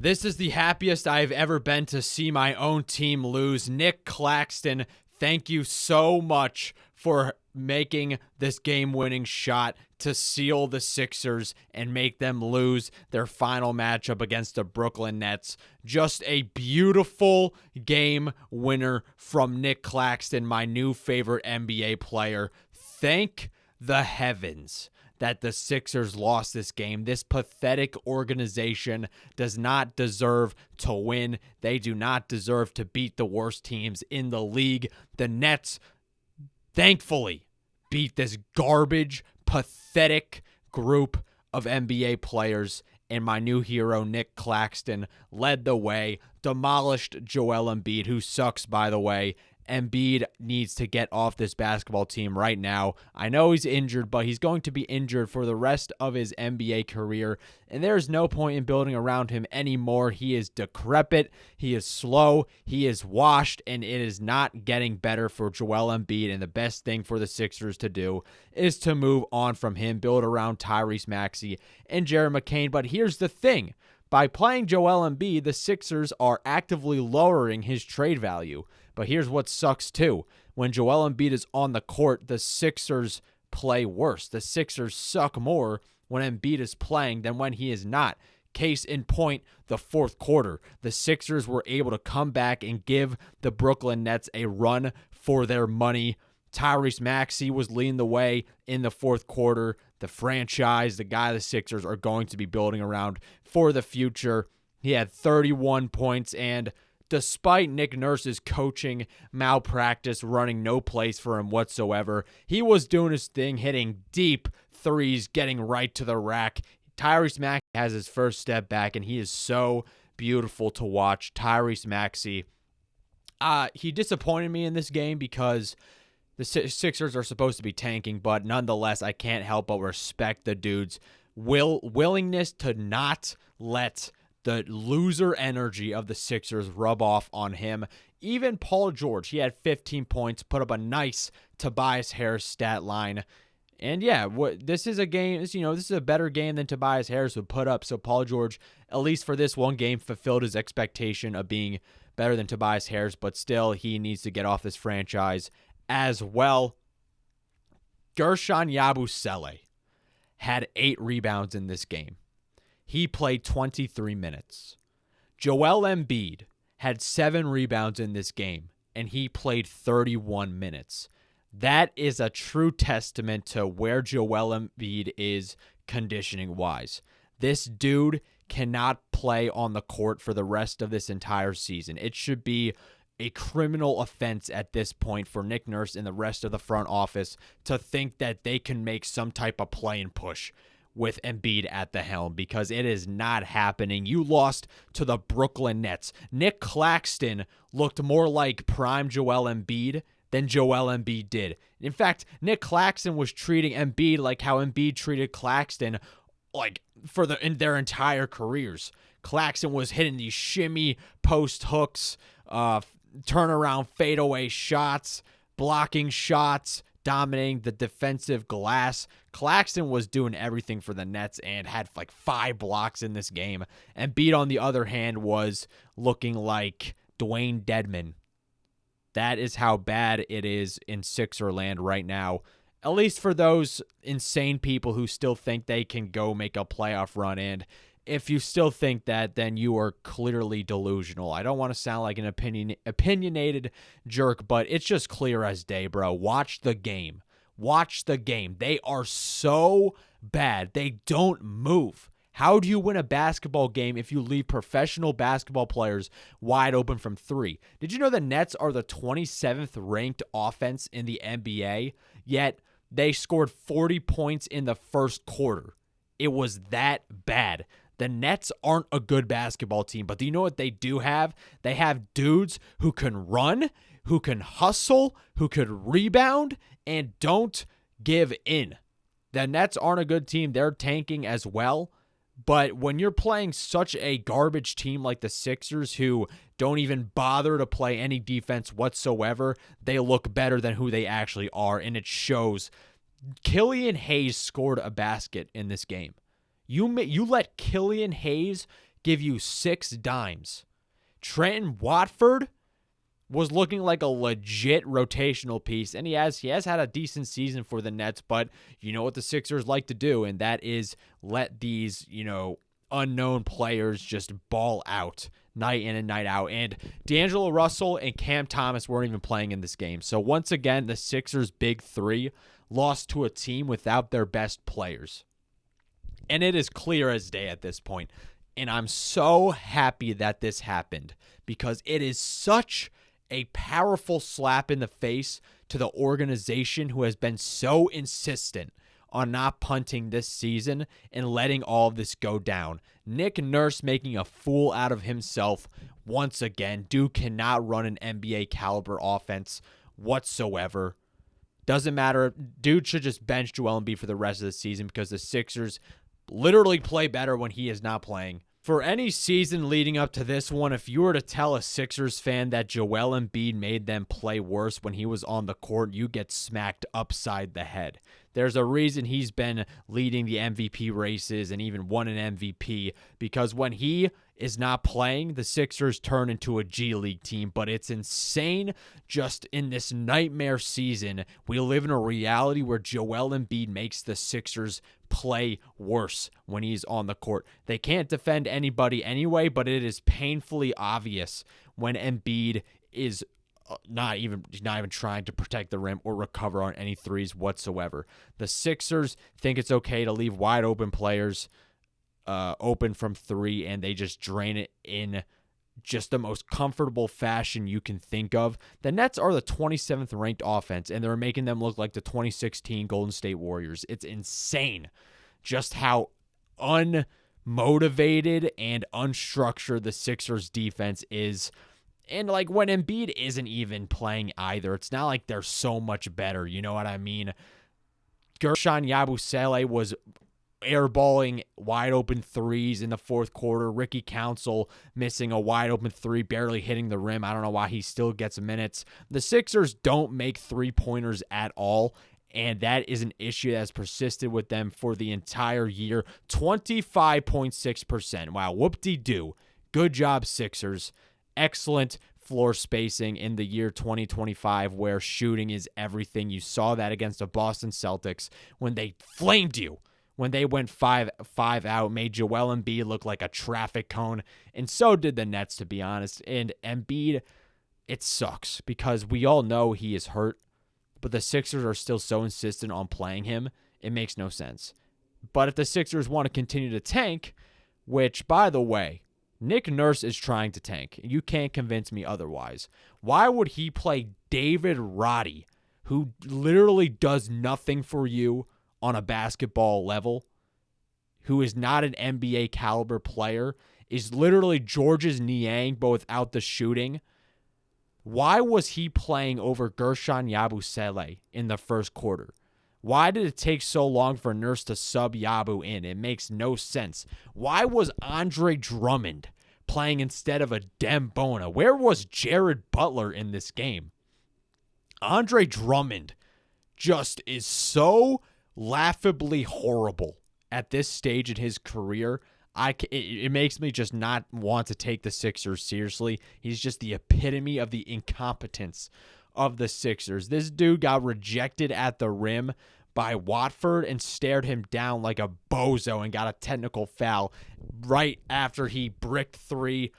This is the happiest I've ever been to see my own team lose. Nic Claxton, thank you so much for making this game-winning shot to seal the Sixers and make them lose their final matchup against the Brooklyn Nets. Just a beautiful game winner from Nic Claxton, my new favorite NBA player. Thank the heavens that the Sixers lost this game. This pathetic organization does not deserve to win. They do not deserve to beat the worst teams in the league. The Nets, thankfully, beat this garbage, pathetic group of NBA players, and my new hero, Nic Claxton, led the way, demolished Joel Embiid, who sucks, by the way. Embiid needs to get off this basketball team right now. I know he's injured, but he's going to be injured for the rest of his NBA career, and there's no point in building around him anymore. He is decrepit, he is slow, he is washed, and it is not getting better for Joel Embiid, and the best thing for the Sixers to do is to move on from him, build around Tyrese Maxey and Jared McCain. But here's the thing. By playing Joel Embiid, the Sixers are actively lowering his trade value. But here's what sucks too. When Joel Embiid is on the court, the Sixers play worse. The Sixers suck more when Embiid is playing than when he is not. Case in point, the fourth quarter. The Sixers were able to come back and give the Brooklyn Nets a run for their money. Tyrese Maxey was leading the way in the fourth quarter. The franchise, the guy the Sixers are going to be building around for the future. He had 31 points, and despite Nick Nurse's coaching malpractice running no place for him whatsoever, he was doing his thing, hitting deep threes, getting right to the rack. Tyrese Maxey has his first step back, and he is so beautiful to watch. Tyrese Maxey, he disappointed me in this game because the Sixers are supposed to be tanking, but nonetheless, I can't help but respect the dude's willingness to not let the loser energy of the Sixers rub off on him. Even Paul George, he had 15 points, put up a nice Tobias Harris stat line. And yeah, this is a game, this is a better game than Tobias Harris would put up. So Paul George, at least for this one game, fulfilled his expectation of being better than Tobias Harris, but still, he needs to get off this franchise as well. Gershon Yabusele had 8 rebounds in this game. He played 23 minutes. Joel Embiid had 7 rebounds in this game, and he played 31 minutes. That is a true testament to where Joel Embiid is conditioning-wise. This dude cannot play on the court for the rest of this entire season. It should be a criminal offense at this point for Nick Nurse and the rest of the front office to think that they can make some type of play and push with Embiid at the helm, because it is not happening. You lost to the Brooklyn Nets. Nic Claxton looked more like prime Joel Embiid than Joel Embiid did. In fact, Nic Claxton was treating Embiid like how Embiid treated Claxton in their entire careers. Claxton was hitting these shimmy post hooks, turnaround fadeaway shots, blocking shots, dominating the defensive glass. Claxton was doing everything for the Nets and had 5 blocks in this game. Embiid, on the other hand, was looking like Dwayne Dedman. That is how bad it is in Sixer land right now, at least for those insane people who still think they can go make a playoff run. And if you still think that, then you are clearly delusional. I don't want to sound like an opinionated jerk, but it's just clear as day, bro. Watch the game. Watch the game. They are so bad. They don't move. How do you win a basketball game if you leave professional basketball players wide open from 3? Did you know the Nets are the 27th ranked offense in the NBA, yet they scored 40 points in the first quarter? It was that bad. The Nets aren't a good basketball team, but do you know what they do have? They have dudes who can run, who can hustle, who could rebound, and don't give in. The Nets aren't a good team. They're tanking as well. But when you're playing such a garbage team like the Sixers, who don't even bother to play any defense whatsoever, they look better than who they actually are, and it shows. Killian Hayes scored a basket in this game. You let Killian Hayes give you 6 dimes. Trenton Watford was looking like a legit rotational piece, and he has had a decent season for the Nets, but you know what the Sixers like to do, and that is let these, unknown players just ball out night in and night out. And D'Angelo Russell and Cam Thomas weren't even playing in this game. So once again, the Sixers' big three lost to a team without their best players. And it is clear as day at this point. And I'm so happy that this happened because it is such a powerful slap in the face to the organization who has been so insistent on not punting this season and letting all of this go down. Nick Nurse making a fool out of himself once again. Dude cannot run an NBA caliber offense whatsoever. Doesn't matter. Dude should just bench Joel Embiid for the rest of the season because the Sixers literally play better when he is not playing. For any season leading up to this one, if you were to tell a Sixers fan that Joel Embiid made them play worse when he was on the court, you get smacked upside the head. There's a reason he's been leading the MVP races and even won an MVP, because when he is not playing, the Sixers turn into a G League team. But it's insane just in this nightmare season. We live in a reality where Joel Embiid makes the Sixers play worse when he's on the court. They can't defend anybody anyway, but it is painfully obvious when Embiid is not even trying to protect the rim or recover on any threes whatsoever. The Sixers think it's okay to leave wide open players open from three, and they just drain it in just the most comfortable fashion you can think of. The Nets are the 27th ranked offense, and they're making them look like the 2016 Golden State Warriors. It's insane just how unmotivated and unstructured the Sixers defense is. And like when Embiid isn't even playing either, it's not like they're so much better. You know what I mean? Gershon Yabusele was airballing wide open threes in the fourth quarter. Ricky Council missing a wide open three, barely hitting the rim. I don't know why he still gets minutes. The Sixers don't make 3-pointers at all, and that is an issue that has persisted with them for the entire year. 25.6%. Wow, whoop-de-doo. Good job, Sixers. Excellent floor spacing in the year 2025 where shooting is everything. You saw that against the Boston Celtics when they flamed you. When they went 5 out, made Joel Embiid look like a traffic cone. And so did the Nets, to be honest. And Embiid, it sucks because we all know he is hurt, but the Sixers are still so insistent on playing him, it makes no sense. But if the Sixers want to continue to tank, which, by the way, Nick Nurse is trying to tank. You can't convince me otherwise. Why would he play David Roddy, who literally does nothing for you on a basketball level, who is not an NBA caliber player, is literally Georges Niang, but without the shooting? Why was he playing over Gershon Yabusele in the first quarter? Why did it take so long for Nurse to sub Yabu in? It makes no sense. Why was Andre Drummond playing instead of a Dembona? Where was Jared Butler in this game? Andre Drummond just is so laughably horrible at this stage in his career. It makes me just not want to take the Sixers seriously. He's just the epitome of the incompetence of the Sixers. This dude got rejected at the rim by Watford and stared him down like a bozo and got a technical foul right after he bricked 3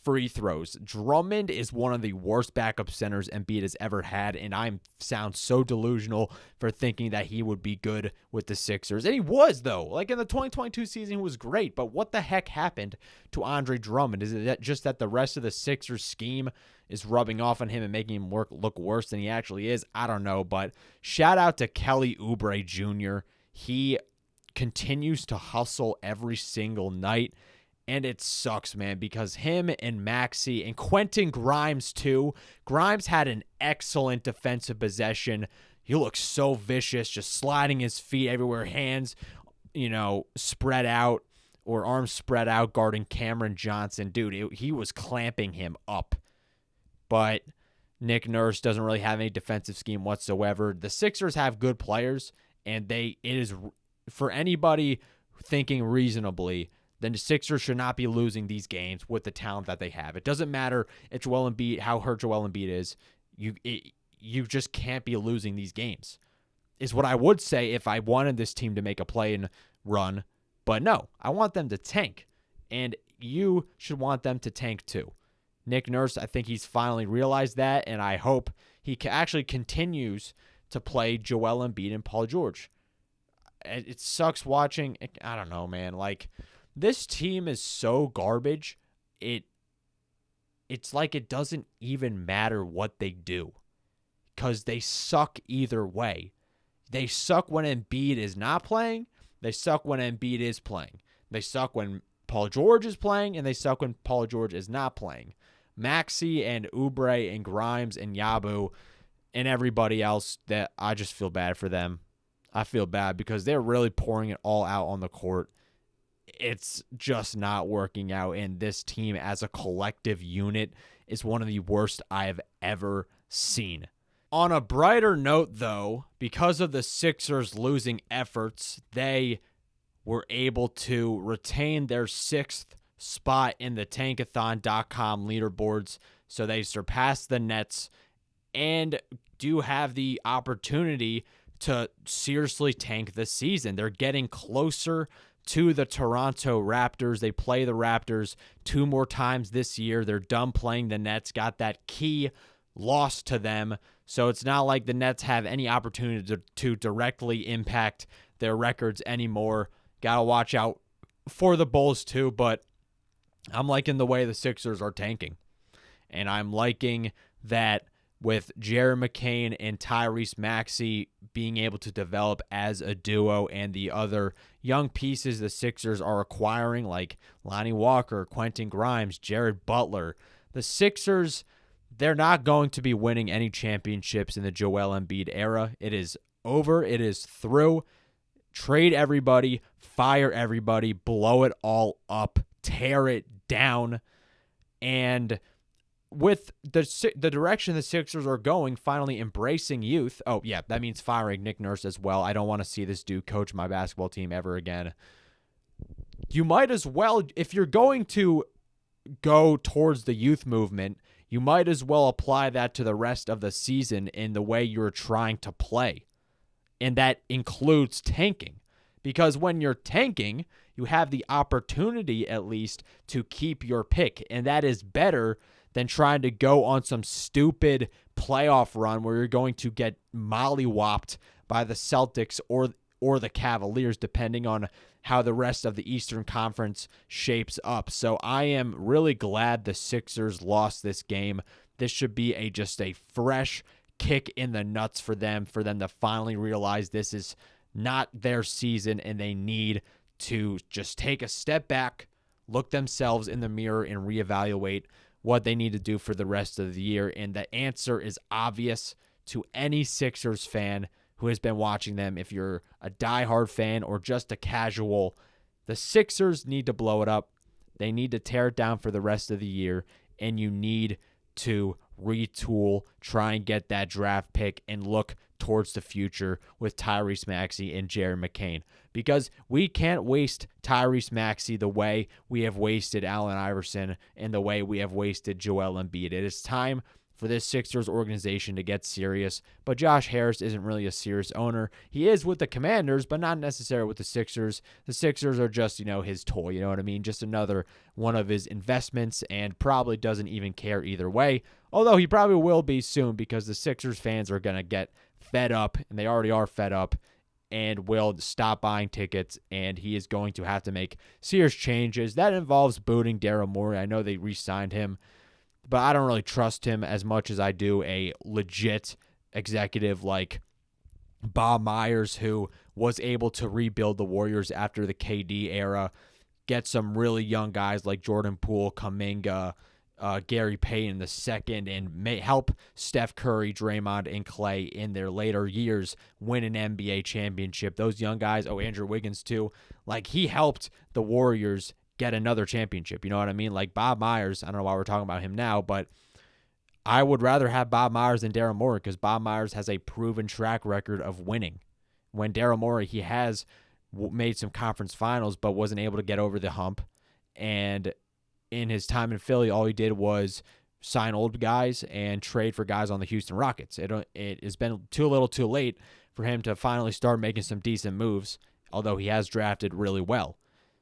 free throws. Drummond is one of the worst backup centers Embiid has ever had, and I sound so delusional for thinking that he would be good with the Sixers. And he was, though. Like in the 2022 season, he was great, but what the heck happened to Andre Drummond? Is it just that the rest of the Sixers scheme is rubbing off on him and making him look worse than he actually is? I don't know, but shout out to Kelly Oubre Jr. He continues to hustle every single night. And it sucks, man, because him and Maxey and Quentin Grimes, too. Grimes had an excellent defensive possession. He looks so vicious, just sliding his feet everywhere, hands, spread out or arms spread out, guarding Cameron Johnson. Dude, he was clamping him up. But Nick Nurse doesn't really have any defensive scheme whatsoever. The Sixers have good players, and it is for anybody thinking reasonably, then the Sixers should not be losing these games with the talent that they have. It doesn't matter if Joel Embiid, how hurt Joel Embiid is. You just can't be losing these games, is what I would say if I wanted this team to make a play-in run. But no, I want them to tank, and you should want them to tank too. Nick Nurse, I think he's finally realized that, and I hope he actually continues to play Joel Embiid and Paul George. It sucks watching. I don't know, man. Like, this team is so garbage. It's like it doesn't even matter what they do because they suck either way. They suck when Embiid is not playing. They suck when Embiid is playing. They suck when Paul George is playing, and they suck when Paul George is not playing. Maxey and Oubre and Grimes and Yabu and everybody else, that I just feel bad for them. I feel bad because they're really pouring it all out on the court. It's just not working out, and this team as a collective unit is one of the worst I have ever seen. On a brighter note, though, because of the Sixers' losing efforts, they were able to retain their 6th spot in the Tankathon.com leaderboards, so they surpassed the Nets and do have the opportunity to seriously tank the season. They're getting closer to the Toronto Raptors. They play the Raptors 2 more times this year. They're done playing the Nets, got that key loss to them. So it's not like the Nets have any opportunity to directly impact their records anymore. Got to watch out for the Bulls too, but I'm liking the way the Sixers are tanking. And I'm liking that with Jared McCain and Tyrese Maxey being able to develop as a duo, and the other young pieces the Sixers are acquiring like Lonnie Walker, Quentin Grimes, Jared Butler. The Sixers, they're not going to be winning any championships in the Joel Embiid era. It is over. It is through. Trade everybody, fire everybody, blow it all up, tear it down. And with the direction the Sixers are going, finally embracing youth. Oh, yeah, that means firing Nick Nurse as well. I don't want to see this dude coach my basketball team ever again. You might as well, if you're going to go towards the youth movement, you might as well apply that to the rest of the season in the way you're trying to play. And that includes tanking. Because when you're tanking, you have the opportunity at least to keep your pick. And that is better than trying to go on some stupid playoff run where you're going to get mollywopped by the Celtics or the Cavaliers, depending on how the rest of the Eastern Conference shapes up. So I am really glad the Sixers lost this game. This should be just a fresh kick in the nuts for them to finally realize this is not their season and they need to just take a step back, look themselves in the mirror, and reevaluate what they need to do for the rest of the year. And the answer is obvious to any Sixers fan who has been watching them. If you're a diehard fan or just a casual, the Sixers need to blow it up. They need to tear it down for the rest of the year, and you need to retool, try and get that draft pick, and look towards the future with Tyrese Maxey and Jared McCain. Because we can't waste Tyrese Maxey the way we have wasted Allen Iverson and the way we have wasted Joel Embiid. It is time for this Sixers organization to get serious. But Josh Harris isn't really a serious owner. He is with the Commanders, but not necessarily with the Sixers. The Sixers are just, his toy, you know what I mean? Just another one of his investments, and probably doesn't even care either way. Although he probably will be soon, because the Sixers fans are going to get fed up, and they already are fed up, and will stop buying tickets, and he is going to have to make serious changes. That involves booting Daryl Morey. I know they re-signed him, but I don't really trust him as much as I do a legit executive like Bob Myers, who was able to rebuild the Warriors after the KD era, get some really young guys like Jordan Poole, Kuminga, Gary Payton II, and help Steph Curry, Draymond, and Clay in their later years win an NBA championship. Those young guys, Andrew Wiggins too, he helped the Warriors get another championship. You know what I mean? Like Bob Myers, I don't know why we're talking about him now, but I would rather have Bob Myers than Daryl Morey, because Bob Myers has a proven track record of winning. When Daryl Morey, he has made some conference finals but wasn't able to get over the hump. And in his time in Philly, all he did was sign old guys and trade for guys on the Houston Rockets. It has been too little too late for him to finally start making some decent moves, although he has drafted really well.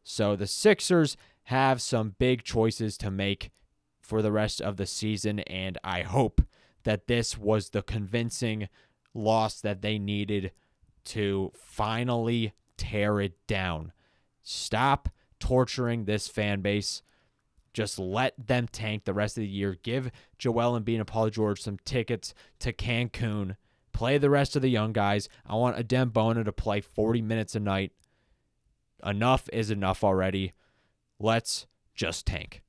So the Sixers have some big choices to make for the rest of the season, and I hope that this was the convincing loss that they needed to finally tear it down. Stop torturing this fan base. Just let them tank the rest of the year. Give Joel Embiid and Paul George some tickets to Cancun. Play the rest of the young guys. I want Adem Bona to play 40 minutes a night. Enough is enough already. Let's just tank.